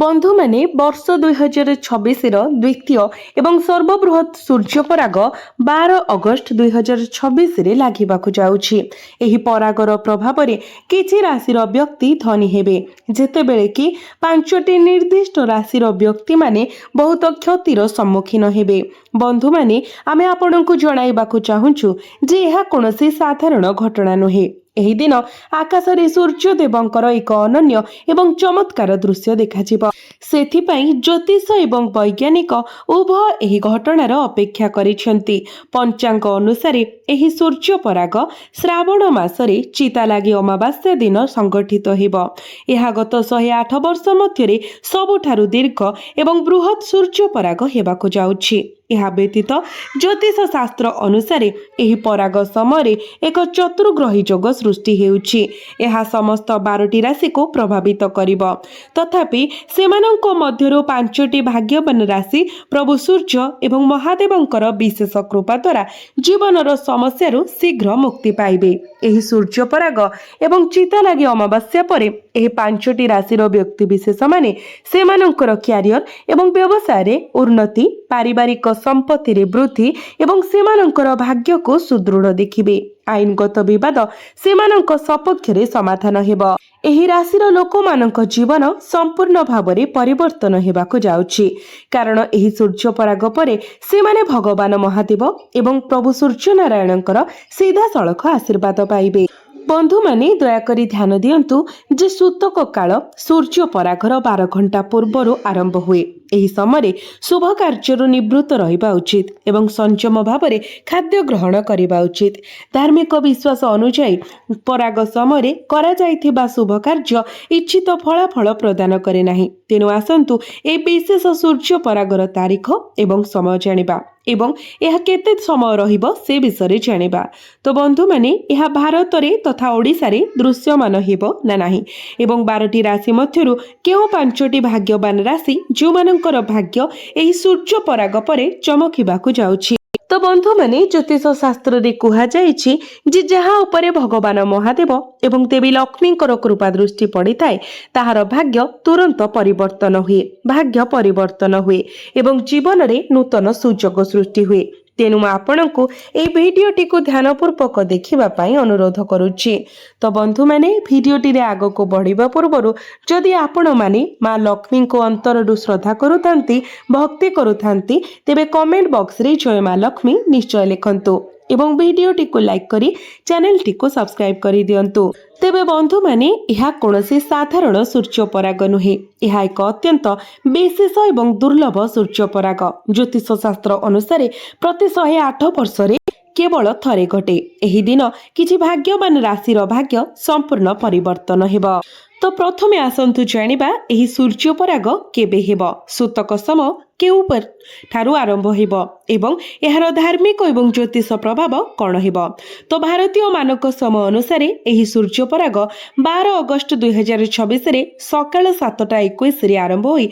बंधु माने वर्ष 2026 द्वितीय एवं सर्वबृहत सूर्यपराग 12 अगस्ट 2026 रे लागिबाकु जाउछि। एही परागर प्रभाव रे किछि राशिर व्यक्ति धनी हेबे, जेतेबेले कि पांचटी निर्दिष्ट राशिर व्यक्ति माने बहुत क्षतिर सम्मुखीन हेबे। बंधु माने आमे आपनकु जणाइबाकु चाहुछु जे एहा कोनोसी साधारण घटना नुहे। एही दिन आकाश रे सूर्य देवंकर एक अनन्य एवं चमत्कार दृश्य देखाजिब। सेथिपाई ज्योतिष एवं वैज्ञानिक उभय एही घटनार अपेक्षा करिसेंती। पंचांग अनुसार एही सूर्य पराग श्रावण मासरे चिता लागि अमावास्या दिन संगठित हेबो। एहा गत 108 वर्ष मध्यरे सबुठारु दीर्घ एवं बृहत सूर्य पराग हेबाकु जाउछि। ଏହା ବ୍ୟତୀତ ଜ୍ୟୋତିଷ ଶାସ୍ତ୍ର ଅନୁସାରେ ଏହି ପରାଗ ସମୟରେ ଏକ ଚତୁର୍ଗ୍ରହୀ ଯୋଗ ସୃଷ୍ଟି ହେଉଛି। ଏହା ସମସ୍ତ 12ଟି ରାଶିକୁ ପ୍ରଭାବିତ କରିବ। ତଥାପି ସେମାନଙ୍କ ମଧ୍ୟରୁ 5ଟି ଭାଗ୍ୟବାନ ରାଶି ପ୍ରଭୁ ସୂର୍ଯ୍ୟ ଏବଂ ମହାଦେବଙ୍କର ବିଶେଷ କୃପା ଦ୍ୱାରା ଜୀବନର ସମସ୍ୟାରୁ ଶୀଘ୍ର ମୁକ୍ତି ପାଇବେ। ଏହି ସୂର୍ଯ୍ୟ ପରାଗ ଏବଂ ଚିତା ଲାଗି ଅମାବାସ୍ୟା ପରେ ଏହି 5ଟି ରାଶିର ବ୍ୟକ୍ତି ବିଶେଷମାନେ ସେମାନଙ୍କର କ୍ୟାରିୟର ଏବଂ ବ୍ୟବସାୟରେ ଉନ୍ନତି, ପାରିବାରିକ संपत्ति वृद्धि एवं सेमानंकर भाग्य को सुदृढ़ देखिबे। आईनगत विवाद सेमानंक सपक्ष रे समाधान हेबो। एही राशिर लोकमानंक जीवन संपूर्ण भावरे परिवर्तन हेबाकु जाउछि, कारण एही सूर्य पराग परे सेमाने भगवान महादेव एवं प्रभु सूर्य नारायणंकर सीधा सड़क आशीर्वाद पाइबे। बंधु माने दयाकरी ध्यान दियंतु जे सूतक काल सूर्य परागर 12 घंटा पूर्व आरंभ हुए। एही समय शुभ कार्य निवृत्त रहिबा उचित एवं संयम भावरे खाद्य ग्रहण करिबा उचित। धार्मिक विश्वास अनुसार पराग समय करा जाइथिबा शुभ कार्य इच्छित फलाफल प्रदान करे नाही। तेनु आसंतु ए विशेष सूर्य परागर तारीख एवं समय जानिबा एवं यह केते समय रहिबो से विषय जानिबा। तो बंधु माने यह भारत रे तथा ओडिसा रे दृश्यमान हेबो ना नाही एवं 12टी राशि मध्यरु केउ 5टी भाग्यवान राशि जो मानकर भाग्य एही सूर्य पराग परे चमकिबाकु जाउछि। तो बंधु माने ज्योतिष शास्त्र रे कुहा जाइछि जे जहा उपरे भगवान महादेव एवं देवी लक्ष्मींकर कृपा दृष्टि पड़ी थाए ताहार भाग्य तुरंत परिवर्तन हुए, भाग्य परिवर्तन हुए एवं जीवन रे नूतन सुजोग सृष्टि हुए। तेणु आपणको ए भिडियोटी को ध्यानपूर्वक देखिबा पाई अनुरोध करुछि। तो बंधु माने भिडियोटी रे आगो को बढ़िबा पूर्वरु जदि आपण माने मां लक्ष्मी को अंतररु श्रद्धा करुथांती, भक्ति करुथांती, तेबे कमेंट बॉक्स रे जय मां लक्ष्मी निश्चय लिखंतु एवं भिडियोटी को लाइक करी चैनल टी को सब्सक्राइब करी दियंतु। तेबे बंधु माने यह कोनोसी साधारण सूर्य पराग नुहे, यह एक अत्यंत विशेष एवं दुर्लभ सूर्य पराग। ज्योतिष शास्त्र अनुसार प्रति 108 वर्ष रे केवल थरे घटे। एही दिन किछि भाग्यवान राशिर भाग्य संपूर्ण परिवर्तन हेबो। तो प्रथमे आसंतु जानिबा एही सूर्य पराग केबे हेबो, सूतक समय केउ पर ठारू आरंभ हेबो एवं एहार धार्मिक एवं ज्योतिष प्रभाव कौन हेबो। तो भारतीय मानक समय अनुसार एही सूर्य पराग 12 अगस्त 2026 रे सकाळ 7:21 रे आरंभ होई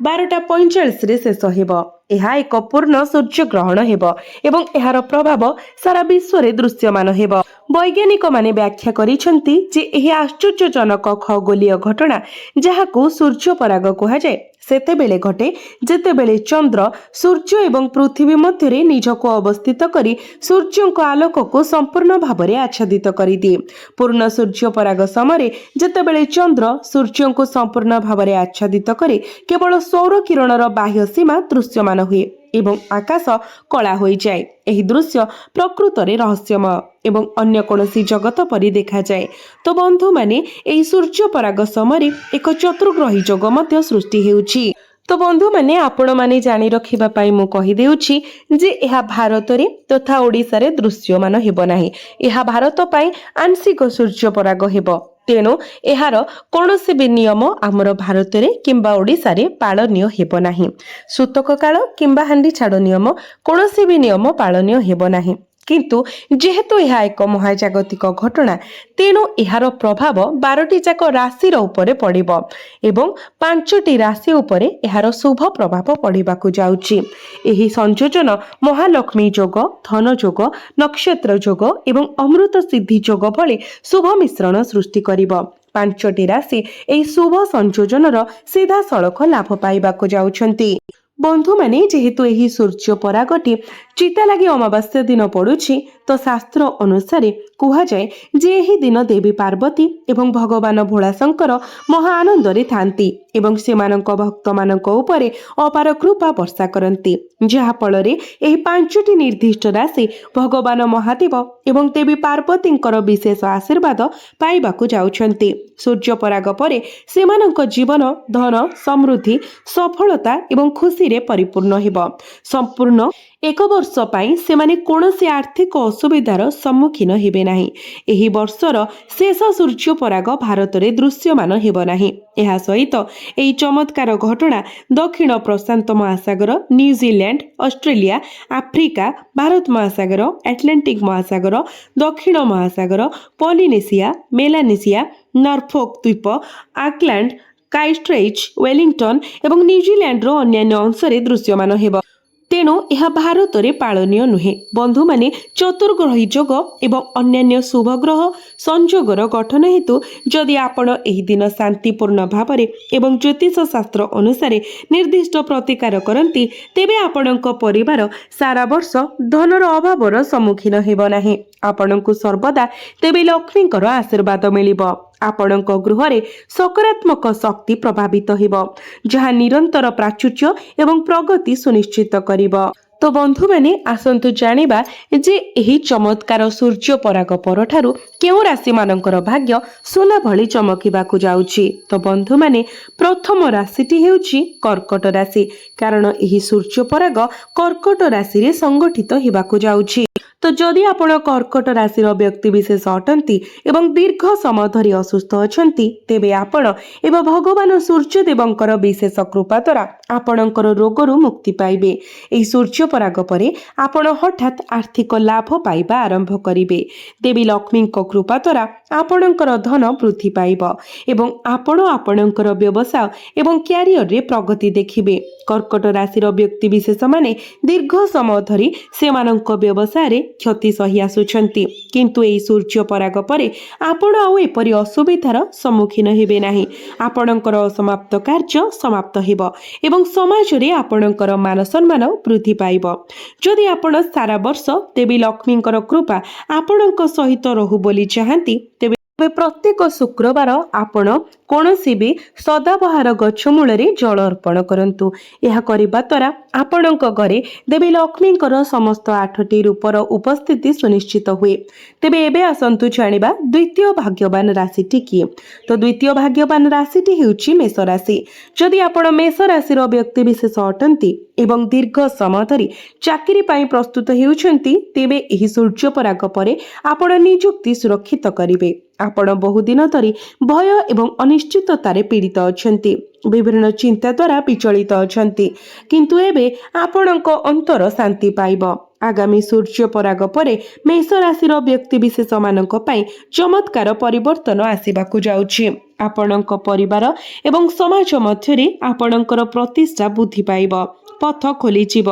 12:45 रे शेष हेबो। यह एक पूर्ण सूर्य ग्रहण हेबो एवं एहार प्रभाव सारा विश्व रे दृश्यमान हेबो। वैज्ञानिक माने व्याख्या करिसेंती जे एही आश्चर्यजनक खगोलीय घटना जहाकू सूर्य पराग कहा जाय सेतेबेले घटे जेतेबेले चंद्र सूर्य एवं पृथ्वी मध्य निजको अवस्थित करी सूर्यंक आलोक को संपूर्ण भावरे आच्छादित करी दिए। पूर्ण सूर्य पराग समय जेतेबेले चंद्र सूर्य को संपूर्ण भावरे आच्छादित करे केवल सौर किरणर बाह्य सीमा दृश्यमान हुए एवं आकाश कला हो जाए। एही दृश्य प्रकृत रे रहस्यमय एवं अन्य कोनोसी जगत परि देखा जाए। तो बंधु माने एही सूर्य पराग समय एक चतुर्ग्रही जोग मध्य सृष्टि हेउछि। तो बंधु माने आपण माने जानि रखिबा पाई मु कहि देउछि जे एहा भारत रे तथा ओडिसा रे दृश्यमान हेबो नाही। एहा भारत पाई आंशिक सूर्य पराग हेबो। तेणु एहार कौनसी भी नियम आमर भारत रे किंबा ओडिसा रे पालनीय हेबो नाही। सूतक काल किंबा हांडी छाड़ नियम कौनसी भी नियम पालनीय हेबो नाही। किंतु जेहेतु यह एक महाजागतिक घटना तेणु यार प्रभाव 12टी जाक राशि उपरे पड़िबो एवं 5टी राशि उपरे यार शुभ प्रभाव पड़िबाकु जाउछि। एही संयोजन महालक्ष्मी जोग, धन जोग, नक्षत्र जोग एवं अमृत सिद्धि जोग भली शुभ मिश्रण सृष्टि करिबो। ପାଞ୍ଚଟି ରାଶି ଏହି ଶୁଭ ସଂଯୋଜନର ସିଧାସଳଖ ଲାଭ ପାଇବାକୁ ଯାଉଛନ୍ତି। ବନ୍ଧୁମାନେ, ଯେହେତୁ ଏହି ସୂର୍ଯ୍ୟ ପରାଗଟି ଚିତା ଲାଗି ଅମାବାସ୍ୟା ଦିନ ପଡୁଛି, ତ ଶାସ୍ତ୍ର ଅନୁସାରେ କୁହାଯାଏ ଯେ ଏହି ଦିନ ଦେବୀ ପାର୍ବତୀ ଏବଂ ଭଗବାନ ଭୋଳାଶଙ୍କର ମହା ଆନନ୍ଦରେ ଥାନ୍ତି ଏବଂ ସେମାନଙ୍କ ଭକ୍ତମାନଙ୍କ ଉପରେ ଅପାର କୃପା ବର୍ଷା କରନ୍ତି, ଯାହାଫଳରେ ଏହି ପାଞ୍ଚଟି ନିର୍ଦ୍ଦିଷ୍ଟ ରାଶି ଭଗବାନ ମହାଦେବ ଏବଂ ଦେବୀ ପାର୍ବତୀଙ୍କର ବିଶେଷ ଆଶୀର୍ବାଦ ପାଇବାକୁ ଯାଉଛନ୍ତି। ସୂର୍ଯ୍ୟ ପରାଗ ପରେ ସେମାନଙ୍କ ଜୀବନ ଧନ, ସମୃଦ୍ଧି, ସଫଳତା ଏବଂ ଖୁସିରେ ପରିପୂର୍ଣ୍ଣ ହେବ। ସମ୍ପୂର୍ଣ୍ଣ ଏକ ବର୍ଷ ପାଇଁ ସେମାନେ କୌଣସି ଆର୍ଥିକ ଅସୁବିଧାର ସମ୍ମୁଖୀନ ହେବେ ନାହିଁ। ଏହି ବର୍ଷର ଶେଷ ସୂର୍ଯ୍ୟ ପରାଗ ଭାରତରେ ଦୃଶ୍ୟମାନ ହେବ ନାହିଁ। ଏହା ସହିତ ଏହି ଚମତ୍କାର ଘଟଣା ଦକ୍ଷିଣ ପ୍ରଶାନ୍ତ ମହାସାଗର, ନ୍ୟୁଜିଲ୍ୟାଣ୍ଡ, ଅଷ୍ଟ୍ରେଲିଆ, ଆଫ୍ରିକା, ଭାରତ ମହାସାଗର, ଆଟଲାଣ୍ଟିକ ମହାସାଗର, ଦକ୍ଷିଣ ମହାସାଗର, ପଲିନେସିଆ, ମେଲାନେସିଆ, ନର୍ଫୋକ୍ ଦ୍ୱୀପ, ଆକ୍ଲାଣ୍ଡ, କ୍ରାଇଷ୍ଟଚର୍ଚ୍ଚ, ୱେଲିଂଟନ ଏବଂ ନ୍ୟୁଜିଲ୍ୟାଣ୍ଡର ଅନ୍ୟାନ୍ୟ ଅଂଶରେ ଦୃଶ୍ୟମାନ ହେବ। ତେଣୁ ଏହା ଭାରତରେ ପାଳନୀୟ ନୁହେଁ। ବନ୍ଧୁମାନେ, ଚତୁର୍ଗ୍ରହୀ ଯୋଗ ଏବଂ ଅନ୍ୟାନ୍ୟ ଶୁଭ ଗ୍ରହ ସଂଯୋଗର ଗଠନ ହେତୁ ଯଦି ଆପଣ ଏହି ଦିନ ଶାନ୍ତିପୂର୍ଣ୍ଣ ଭାବରେ ଏବଂ ଜ୍ୟୋତିଷ ଶାସ୍ତ୍ର ଅନୁସାରେ ନିର୍ଦ୍ଦିଷ୍ଟ ପ୍ରତିକାର କରନ୍ତି, ତେବେ ଆପଣଙ୍କ ପରିବାର ସାରା ବର୍ଷ ଧନର ଅଭାବର ସମ୍ମୁଖୀନ ହେବ ନାହିଁ। ଆପଣଙ୍କୁ ସର୍ବଦା ଦେବୀ ଲକ୍ଷ୍ମୀଙ୍କର ଆଶୀର୍ବାଦ ମିଳିବ। ଆପଣଙ୍କ ଗୃହରେ ସକାରାତ୍ମକ ଶକ୍ତି ପ୍ରଭାବିତ ହେବ, ଯାହା ନିରନ୍ତର ପ୍ରାଚୁର୍ଯ୍ୟ ଏବଂ ପ୍ରଗତି ସୁନିଶ୍ଚିତ କରିବ। ତ ବନ୍ଧୁମାନେ, ଆସନ୍ତୁ ଜାଣିବା ଯେ ଏହି ଚମତ୍କାର ସୂର୍ଯ୍ୟ ପରାଗ ପରଠାରୁ କେଉଁ ରାଶିମାନଙ୍କର ଭାଗ୍ୟ ସୁନା ଭଳି ଚମକିବାକୁ ଯାଉଛି। ତ ବନ୍ଧୁମାନେ, ପ୍ରଥମ ରାଶିଟି ହେଉଛି କର୍କଟ ରାଶି, କାରଣ ଏହି ସୂର୍ଯ୍ୟ ପରାଗ କର୍କଟ ରାଶିରେ ସଂଗଠିତ ହେବାକୁ ଯାଉଛି। ତ ଯଦି ଆପଣ କର୍କଟ ରାଶିର ବ୍ୟକ୍ତିବିଶେଷ ଅଟନ୍ତି ଏବଂ ଦୀର୍ଘ ସମୟ ଧରି ଅସୁସ୍ଥ ଅଛନ୍ତି, ତେବେ ଆପଣ ଏବେ ଭଗବାନ ସୂର୍ଯ୍ୟଦେବଙ୍କର ବିଶେଷ କୃପା ଦ୍ୱାରା ଆପଣଙ୍କର ରୋଗରୁ ମୁକ୍ତି ପାଇବେ। ଏହି ସୂର୍ଯ୍ୟ ପରାଗ ପରେ ଆପଣ ହଠାତ୍ ଆର୍ଥିକ ଲାଭ ପାଇବା ଆରମ୍ଭ କରିବେ। ଦେବୀ ଲକ୍ଷ୍ମୀଙ୍କ କୃପା ଦ୍ୱାରା ଆପଣଙ୍କର ଧନ ବୃଦ୍ଧି ପାଇବ ଏବଂ ଆପଣ ଆପଣଙ୍କର ବ୍ୟବସାୟ ଏବଂ କ୍ୟାରିୟରରେ ପ୍ରଗତି ଦେଖିବେ। କର୍କଟ ରାଶିର ବ୍ୟକ୍ତିବିଶେଷମାନେ ଦୀର୍ଘ ସମୟ ଧରି ସେମାନଙ୍କ ବ୍ୟବସାୟରେ କ୍ଷତି ସହି ଆସୁଛନ୍ତି, କିନ୍ତୁ ଏହି ସୂର୍ଯ୍ୟ ପରାଗ ପରେ ଆପଣ ଆଉ ଏପରି ଅସୁବିଧାର ସମ୍ମୁଖୀନ ହେବେ ନାହିଁ। ଆପଣଙ୍କର ଅସମାପ୍ତ କାର୍ଯ୍ୟ ସମାପ୍ତ ହେବ ଏବଂ ସମାଜରେ ଆପଣଙ୍କର ମାନ ସମ୍ମାନ ବୃଦ୍ଧି ପାଇବ। ଯଦି ଆପଣ ସାରା ବର୍ଷ ଦେବୀ ଲକ୍ଷ୍ମୀଙ୍କର କୃପା ଆପଣଙ୍କ ସହିତ ରହୁ ବୋଲି ଚାହାନ୍ତି, ତେବେ ପ୍ରତ୍ୟେକ ଶୁକ୍ରବାର ଆପଣ କୌଣସି ବି ସଦାବହାର ଗଛ ମୂଳରେ ଜଳ ଅର୍ପଣ କରନ୍ତୁ। ଏହା କରିବା ଦ୍ୱାରା ଆପଣଙ୍କ ଘରେ ଦେବୀ ଲକ୍ଷ୍ମୀଙ୍କର ସମସ୍ତ 8ଟି ରୂପର ଉପସ୍ଥିତି ସୁନିଶ୍ଚିତ ହୁଏ। ତେବେ ଏବେ ଆସନ୍ତୁ ଜାଣିବା ଦ୍ୱିତୀୟ ଭାଗ୍ୟବାନ ରାଶିଟି କିଏ। ତ ଦ୍ୱିତୀୟ ଭାଗ୍ୟବାନ ରାଶିଟି ହେଉଛି ମେଷ ରାଶି। ଯଦି ଆପଣ ମେଷ ରାଶିର ବ୍ୟକ୍ତିବିଶେଷ ଅଟନ୍ତି ଏବଂ ଦୀର୍ଘ ସମୟ ଧରି ଚାକିରି ପାଇଁ ପ୍ରସ୍ତୁତ ହେଉଛନ୍ତି, ତେବେ ଏହି ସୂର୍ଯ୍ୟ ପରାଗ ପରେ ଆପଣ ନିଯୁକ୍ତି ସୁରକ୍ଷିତ କରିବେ। ଆପଣ ବହୁଦିନ ଧରି ଭୟ ଏବଂ ଅନିଶ୍ଚିତତାରେ ପୀଡ଼ିତ ଅଛନ୍ତି, ବିଭିନ୍ନ ଚିନ୍ତା ଦ୍ୱାରା ବିଚଳିତ ଅଛନ୍ତି, କିନ୍ତୁ ଏବେ ଆପଣଙ୍କ ଅନ୍ତର ଶାନ୍ତି ପାଇବ। ଆଗାମୀ ସୂର୍ଯ୍ୟ ପରାଗ ପରେ ମେଷ ରାଶିର ବ୍ୟକ୍ତିବିଶେଷମାନଙ୍କ ପାଇଁ ଚମତ୍କାର ପରିବର୍ତ୍ତନ ଆସିବାକୁ ଯାଉଛି। ଆପଣଙ୍କ ପରିବାର ଏବଂ ସମାଜ ମଧ୍ୟରେ ଆପଣଙ୍କର ପ୍ରତିଷ୍ଠା ବୃଦ୍ଧି ପାଇବ, ପଥ ଖୋଲିଯିବ,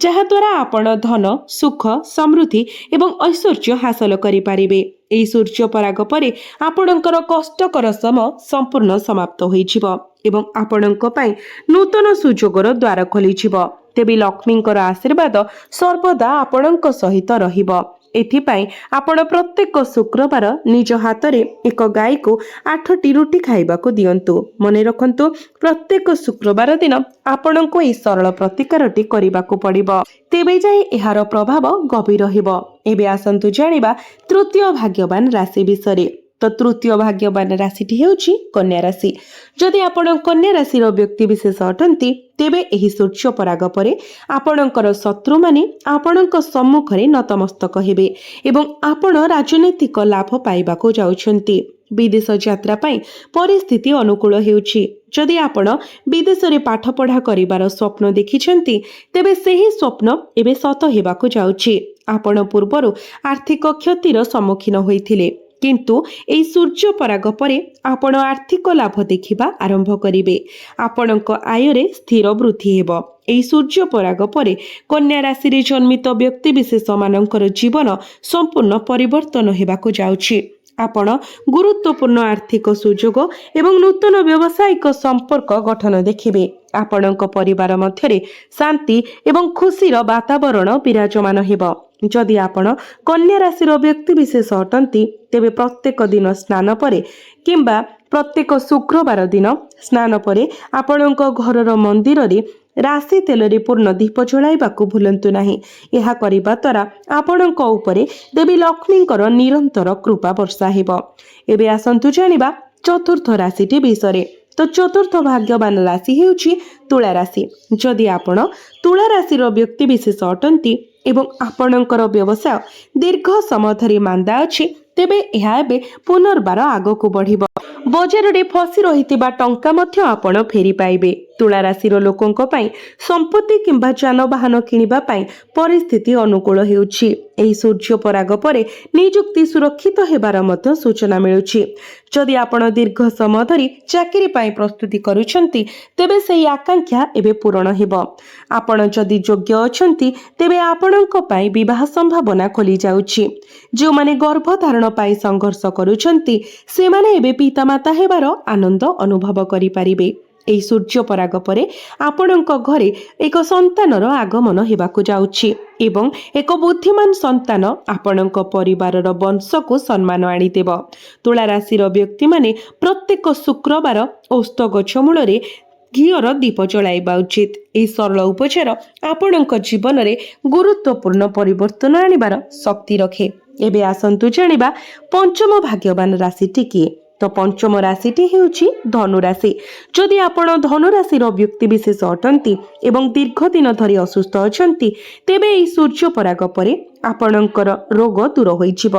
ଯାହାଦ୍ୱାରା ଆପଣ ଧନ, ସୁଖ, ସମୃଦ୍ଧି ଏବଂ ଐଶ୍ୱର୍ଯ୍ୟ ହାସଲ କରିପାରିବେ। ଏହି ସୂର୍ଯ୍ୟ ପରାଗ ପରେ ଆପଣଙ୍କର କଷ୍ଟକର ସମୟ ସମ୍ପୂର୍ଣ୍ଣ ସମାପ୍ତ ହୋଇଯିବ ଏବଂ ଆପଣଙ୍କ ପାଇଁ ନୂତନ ସୁଯୋଗର ଦ୍ୱାର ଖୋଲିଯିବ। ଦେବୀ ଲକ୍ଷ୍ମୀଙ୍କର ଆଶୀର୍ବାଦ ସର୍ବଦା ଆପଣଙ୍କ ସହିତ ରହିବ। ଏଥିପାଇଁ ଆପଣ ପ୍ରତ୍ୟେକ ଶୁକ୍ରବାର ନିଜ ହାତରେ ଏକ ଗାଈକୁ 8ଟି ରୁଟି ଖାଇବାକୁ ଦିଅନ୍ତୁ। ମନେ ରଖନ୍ତୁ, ପ୍ରତ୍ୟେକ ଶୁକ୍ରବାର ଦିନ ଆପଣଙ୍କୁ ଏହି ସରଳ ପ୍ରତିକାରଟି କରିବାକୁ ପଡ଼ିବ, ତେବେ ଯାଇ ଏହାର ପ୍ରଭାବ ଗଭୀର ହେବ। ଏବେ ଆସନ୍ତୁ ଜାଣିବା ତୃତୀୟ ଭାଗ୍ୟବାନ ରାଶି ବିଷୟରେ। ତ ତୃତୀୟ ଭାଗ୍ୟବାନ ରାଶିଟି ହେଉଛି କନ୍ୟା ରାଶି। ଯଦି ଆପଣ କନ୍ୟା ରାଶିର ବ୍ୟକ୍ତିବିଶେଷ ଅଟନ୍ତି, ତେବେ ଏହି ସୂର୍ଯ୍ୟ ପରାଗ ପରେ ଆପଣଙ୍କର ଶତ୍ରୁମାନେ ଆପଣଙ୍କ ସମ୍ମୁଖରେ ନତମସ୍ତକ ହେବେ ଏବଂ ଆପଣ ରାଜନୈତିକ ଲାଭ ପାଇବାକୁ ଯାଉଛନ୍ତି। ବିଦେଶ ଯାତ୍ରା ପାଇଁ ପରିସ୍ଥିତି ଅନୁକୂଳ ହେଉଛି। ଯଦି ଆପଣ ବିଦେଶରେ ପାଠପଢ଼ା କରିବାର ସ୍ୱପ୍ନ ଦେଖିଛନ୍ତି, ତେବେ ସେହି ସ୍ୱପ୍ନ ଏବେ ସତ ହେବାକୁ ଯାଉଛି। ଆପଣ ପୂର୍ବରୁ ଆର୍ଥିକ କ୍ଷତିର ସମ୍ମୁଖୀନ ହୋଇଥିଲେ, କିନ୍ତୁ ଏହି ସୂର୍ଯ୍ୟ ପରାଗ ପରେ ଆପଣ ଆର୍ଥିକ ଲାଭ ଦେଖିବା ଆରମ୍ଭ କରିବେ। ଆପଣଙ୍କ ଆୟରେ ସ୍ଥିର ବୃଦ୍ଧି ହେବ। ଏହି ସୂର୍ଯ୍ୟ ପରାଗ ପରେ କନ୍ୟା ରାଶିରେ ଜନ୍ମିତ ବ୍ୟକ୍ତିବିଶେଷମାନଙ୍କର ଜୀବନ ସମ୍ପୂର୍ଣ୍ଣ ପରିବର୍ତ୍ତନ ହେବାକୁ ଯାଉଛି। ଆପଣ ଗୁରୁତ୍ୱପୂର୍ଣ୍ଣ ଆର୍ଥିକ ସୁଯୋଗ ଏବଂ ନୂତନ ବ୍ୟବସାୟିକ ସମ୍ପର୍କ ଗଠନ ଦେଖିବେ। ଆପଣଙ୍କ ପରିବାର ମଧ୍ୟରେ ଶାନ୍ତି ଏବଂ ଖୁସିର ବାତାବରଣ ବିରାଜମାନ ହେବ। ଯଦି ଆପଣ କନ୍ୟା ରାଶିର ବ୍ୟକ୍ତିବିଶେଷ ଅଟନ୍ତି, ତେବେ ପ୍ରତ୍ୟେକ ଦିନ ସ୍ନାନ ପରେ କିମ୍ବା ପ୍ରତ୍ୟେକ ଶୁକ୍ରବାର ଦିନ ସ୍ନାନ ପରେ ଆପଣଙ୍କ ଘରର ମନ୍ଦିରରେ ରାଶି ତେଲରେ ପୂର୍ଣ୍ଣ ଦୀପ ଜଳାଇବାକୁ ଭୁଲନ୍ତୁ ନାହିଁ। ଏହା କରିବା ଦ୍ୱାରା ଆପଣଙ୍କ ଉପରେ ଦେବୀ ଲକ୍ଷ୍ମୀଙ୍କର ନିରନ୍ତର କୃପା ବର୍ଷା ହେବ। ଏବେ ଆସନ୍ତୁ ଜାଣିବା ଚତୁର୍ଥ ରାଶିଟି ବିଷୟରେ। ତ ଚତୁର୍ଥ ଭାଗ୍ୟବାନ ରାଶି ହେଉଛି ତୁଳା ରାଶି। ଯଦି ଆପଣ ତୁଳା ରାଶିର ବ୍ୟକ୍ତିବିଶେଷ ଅଟନ୍ତି ଏବଂ ଆପଣଙ୍କର ବ୍ୟବସାୟ ଦୀର୍ଘ ସମୟ ଧରି ମାନ୍ଦା ଅଛି, ତେବେ ଏହା ଏବେ ପୁନର୍ବାର ଆଗକୁ ବଢ଼ିବ। ବଜାରରେ ଫସି ରହିଥିବା ଟଙ୍କା ମଧ୍ୟ ଆପଣ ଫେରି ପାଇବେ। ତୁଳା ରାଶିର ଲୋକଙ୍କ ପାଇଁ ସମ୍ପତ୍ତି କିମ୍ବା ଯାନବାହନ କିଣିବା ପାଇଁ ପରିସ୍ଥିତି ଅନୁକୂଳ ହେଉଛି। ଏହି ସୂର୍ଯ୍ୟ ପରାଗ ପରେ ନିଯୁକ୍ତି ସୁରକ୍ଷିତ ହେବାର ମଧ୍ୟ ସୂଚନା ମିଳୁଛି। ଯଦି ଆପଣ ଦୀର୍ଘ ସମୟ ଧରି ଚାକିରି ପାଇଁ ପ୍ରସ୍ତୁତି କରୁଛନ୍ତି, ତେବେ ସେହି ଆକାଂକ୍ଷା ଏବେ ପୂରଣ ହେବ। ଆପଣ ଯଦି ଯୋଗ୍ୟ ଅଛନ୍ତି, ତେବେ ଆପଣଙ୍କ ପାଇଁ ବିବାହ ସମ୍ଭାବନା ଖୋଲି ଯାଉଛି। ଯେଉଁମାନେ ଗର୍ଭଧାରଣ ପାଇଁ ସଂଘର୍ଷ କରୁଛନ୍ତି, ସେମାନେ ଏବେ ପିତାମାତା ହେବାର ଆନନ୍ଦ ଅନୁଭବ କରିପାରିବେ। ଏହି ସୂର୍ଯ୍ୟ ପରାଗ ପରେ ଆପଣଙ୍କ ଘରେ ଏକ ସନ୍ତାନର ଆଗମନ ହେବାକୁ ଯାଉଛି ଏବଂ ଏକ ବୁଦ୍ଧିମାନ ସନ୍ତାନ ଆପଣଙ୍କ ପରିବାରର ବଂଶକୁ ସମ୍ମାନ ଆଣିଦେବ। ତୁଳା ରାଶିର ବ୍ୟକ୍ତିମାନେ ପ୍ରତ୍ୟେକ ଶୁକ୍ରବାର ଓସ୍ତ ଗଛ ମୂଳରେ ଘିଅର ଦୀପ ଜଳାଇବା ଉଚିତ। ଏହି ସରଳ ଉପଚାର ଆପଣଙ୍କ ଜୀବନରେ ଗୁରୁତ୍ୱପୂର୍ଣ୍ଣ ପରିବର୍ତ୍ତନ ଆଣିବାର ଶକ୍ତି ରଖେ। ଏବେ ଆସନ୍ତୁ ଜାଣିବା ପଞ୍ଚମ ଭାଗ୍ୟବାନ ରାଶିଟି କିଏ। ତ ପଞ୍ଚମ ରାଶିଟି ହେଉଛି ଧନୁ ରାଶି। ଯଦି ଆପଣ ଧନୁ ରାଶିର ବ୍ୟକ୍ତିବିଶେଷ ଅଟନ୍ତି ଏବଂ ଦୀର୍ଘ ଦିନ ଧରି ଅସୁସ୍ଥ ଅଛନ୍ତି, ତେବେ ଏହି ସୂର୍ଯ୍ୟ ପରାଗ ପରେ ଆପଣଙ୍କର ରୋଗ ଦୂର ହୋଇଯିବ।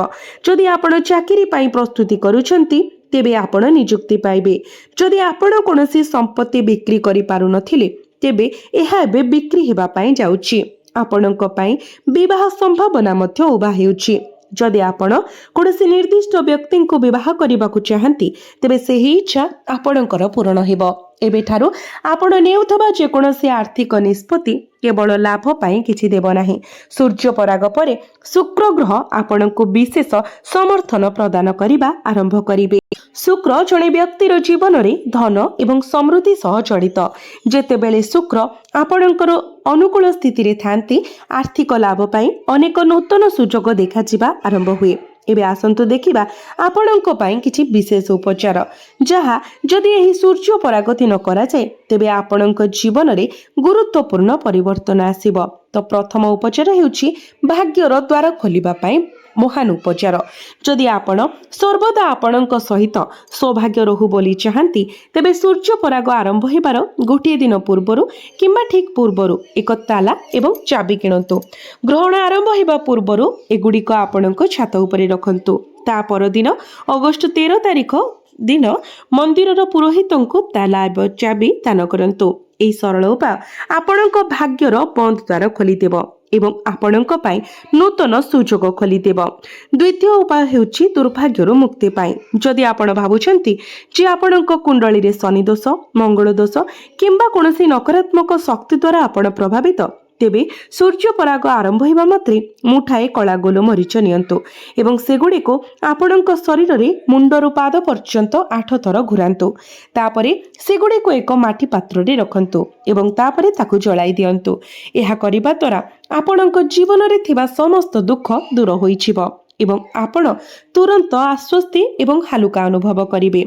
ଯଦି ଆପଣ ଚାକିରି ପାଇଁ ପ୍ରସ୍ତୁତି କରୁଛନ୍ତି, ତେବେ ଆପଣ ନିଯୁକ୍ତି ପାଇବେ। ଯଦି ଆପଣ କୌଣସି ସମ୍ପତ୍ତି ବିକ୍ରି କରିପାରୁନଥିଲେ, ତେବେ ଏହା ଏବେ ବିକ୍ରି ହେବା ପାଇଁ ଯାଉଛି। ଆପଣଙ୍କ ପାଇଁ ବିବାହ ସମ୍ଭାବନା ମଧ୍ୟ ଉଭା ହେଉଛି। ଯଦି ଆପଣ କୌଣସି ନିର୍ଦ୍ଦିଷ୍ଟ ବ୍ୟକ୍ତିଙ୍କୁ ବିବାହ କରିବାକୁ ଚାହାନ୍ତି, ତେବେ ସେହି ଇଚ୍ଛା ଆପଣଙ୍କର ପୂରଣ ହେବ। ଏବେଠାରୁ ଆପଣ ନେଉଥିବା ଯେକୌଣସି ଆର୍ଥିକ ନିଷ୍ପତ୍ତି କେବଳ ଲାଭ ପାଇଁ କିଛି ଦେବ ନାହିଁ। ସୂର୍ଯ୍ୟ ପରାଗ ପରେ ଶୁକ୍ର ଗ୍ରହ ଆପଣଙ୍କୁ ବିଶେଷ ସମର୍ଥନ ପ୍ରଦାନ କରିବା ଆରମ୍ଭ କରିବେ। ଶୁକ୍ର ଜଣେ ବ୍ୟକ୍ତିର ଜୀବନରେ ଧନ ଏବଂ ସମୃଦ୍ଧି ସହ ଜଡ଼ିତ। ଯେତେବେଳେ ଶୁକ୍ର ଆପଣଙ୍କର ଅନୁକୂଳ ସ୍ଥିତିରେ ଥାନ୍ତି, ଆର୍ଥିକ ଲାଭ ପାଇଁ ଅନେକ ନୂତନ ସୁଯୋଗ ଦେଖାଯିବା ଆରମ୍ଭ ହୁଏ। ଏବେ ଆସନ୍ତୁ ଦେଖିବା ଆପଣଙ୍କ ପାଇଁ କିଛି ବିଶେଷ ଉପଚାର, ଯାହା ଯଦି ଏହି ସୂର୍ଯ୍ୟ ପରାଗ ଦିନ କରାଯାଏ, ତେବେ ଆପଣଙ୍କ ଜୀବନରେ ଗୁରୁତ୍ୱପୂର୍ଣ୍ଣ ପରିବର୍ତ୍ତନ ଆସିବ। ତ ପ୍ରଥମ ଉପଚାର ହେଉଛି ଭାଗ୍ୟର ଦ୍ୱାର ଖୋଲିବା ପାଇଁ ମହାନ ଉପଚାର। ଯଦି ଆପଣ ସର୍ବଦା ଆପଣଙ୍କ ସହିତ ସୌଭାଗ୍ୟ ରହୁ ବୋଲି ଚାହାନ୍ତି, ତେବେ ସୂର୍ଯ୍ୟ ପରାଗ ଆରମ୍ଭ ହେବାର ଗୋଟିଏ ଦିନ ପୂର୍ବରୁ କିମ୍ବା ଠିକ୍ ପୂର୍ବରୁ ଏକ ତାଲା ଏବଂ ଚାବି କିଣନ୍ତୁ। ଗ୍ରହଣ ଆରମ୍ଭ ହେବା ପୂର୍ବରୁ ଏଗୁଡ଼ିକ ଆପଣଙ୍କ ଛାତ ଉପରେ ରଖନ୍ତୁ। ତା ପରଦିନ ଅଗଷ୍ଟ 13 ତାରିଖ ଦିନ ମନ୍ଦିରର ପୁରୋହିତଙ୍କୁ ତାଲା ଏବଂ ଚାବି ଦାନ କରନ୍ତୁ। ଏହି ସରଳ ଉପାୟ ଆପଣଙ୍କ ଭାଗ୍ୟର ବନ୍ଦ ଦ୍ୱାର ଖୋଲିଦେବ ଏବଂ ଆପଣଙ୍କ ପାଇଁ ନୂତନ ସୁଯୋଗ ଖୋଲିଦେବ। ଦ୍ୱିତୀୟ ଉପାୟ ହେଉଛି ଦୁର୍ଭାଗ୍ୟରୁ ମୁକ୍ତି ପାଇଁ। ଯଦି ଆପଣ ଭାବୁଛନ୍ତି ଯେ ଆପଣଙ୍କ କୁଣ୍ଡଳୀରେ ଶନି ଦୋଷ, ମଙ୍ଗଳ ଦୋଷ କିମ୍ବା କୌଣସି ନକାରାତ୍ମକ ଶକ୍ତି ଦ୍ୱାରା ଆପଣ ପ୍ରଭାବିତ, ତେବେ ସୂର୍ଯ୍ୟ ପରାଗ ଆରମ୍ଭ ହେବା ମାତ୍ରେ ମୁଠାଏ କଳା ଗୋଲମରିଚ ନିଅନ୍ତୁ ଏବଂ ସେଗୁଡ଼ିକୁ ଆପଣଙ୍କ ଶରୀରରେ ମୁଣ୍ଡରୁ ପାଦ ପର୍ଯ୍ୟନ୍ତ 8 ଥର ଘୁରାନ୍ତୁ। ତାପରେ ସେଗୁଡ଼ିକୁ ଏକ ମାଟି ପାତ୍ରରେ ରଖନ୍ତୁ ଏବଂ ତାପରେ ତାକୁ ଜଳାଇ ଦିଅନ୍ତୁ। ଏହା କରିବା ଦ୍ୱାରା ଆପଣଙ୍କ ଜୀବନରେ ଥିବା ସମସ୍ତ ଦୁଃଖ ଦୂର ହୋଇଯିବ ଏବଂ ଆପଣ ତୁରନ୍ତ ଆଶ୍ୱସ୍ତି ଏବଂ ହାଲୁକା ଅନୁଭବ କରିବେ।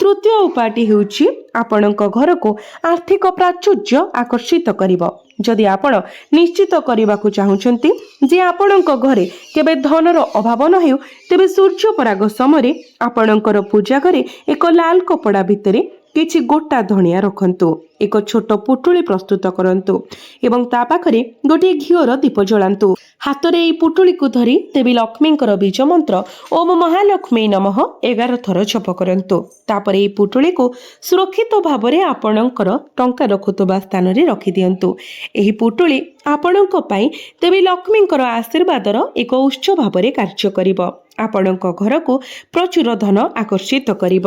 ତୃତୀୟ ଉପାୟଟି ହେଉଛି ଆପଣଙ୍କ ଘରକୁ ଆର୍ଥିକ ପ୍ରାଚୁର୍ଯ୍ୟ ଆକର୍ଷିତ କରିବ। ଯଦି ଆପଣ ନିଶ୍ଚିତ କରିବାକୁ ଚାହୁଁଛନ୍ତି ଯେ ଆପଣଙ୍କ ଘରେ କେବେ ଧନର ଅଭାବ ନ ହେଉ, ତେବେ ସୂର୍ଯ୍ୟ ପରାଗ ସମୟରେ ଆପଣଙ୍କର ପୂଜା ଘରେ ଏକ ଲାଲ କପଡ଼ା ଭିତରେ କିଛି ଗୋଟା ଧଣିଆ ରଖନ୍ତୁ। ଏକ ଛୋଟ ପୁଟୁଳି ପ୍ରସ୍ତୁତ କରନ୍ତୁ ଏବଂ ତା ପାଖରେ ଗୋଟିଏ ଘିଅର ଦୀପ ଜଳାନ୍ତୁ। ହାତରେ ଏହି ପୁଟୁଳିକୁ ଧରି ଦେବୀ ଲକ୍ଷ୍ମୀଙ୍କର ବୀଜ ମନ୍ତ୍ର ଓମ୍ ମହାଲକ୍ଷ୍ମୀ ନମଃ 11 ଥର ଜପ କରନ୍ତୁ। ତାପରେ ଏହି ପୁଟୁଳିକୁ ସୁରକ୍ଷିତ ଭାବରେ ଆପଣଙ୍କର ଟଙ୍କା ରଖୁଥିବା ସ୍ଥାନରେ ରଖିଦିଅନ୍ତୁ। ଏହି ପୁଟୁଳି ଆପଣଙ୍କ ପାଇଁ ଦେବୀ ଲକ୍ଷ୍ମୀଙ୍କର ଆଶୀର୍ବାଦର ଏକ ଉତ୍ସ ଭାବରେ କାର୍ଯ୍ୟ କରିବ। ଆପଣଙ୍କ ଘରକୁ ପ୍ରଚୁର ଧନ ଆକର୍ଷିତ କରିବ।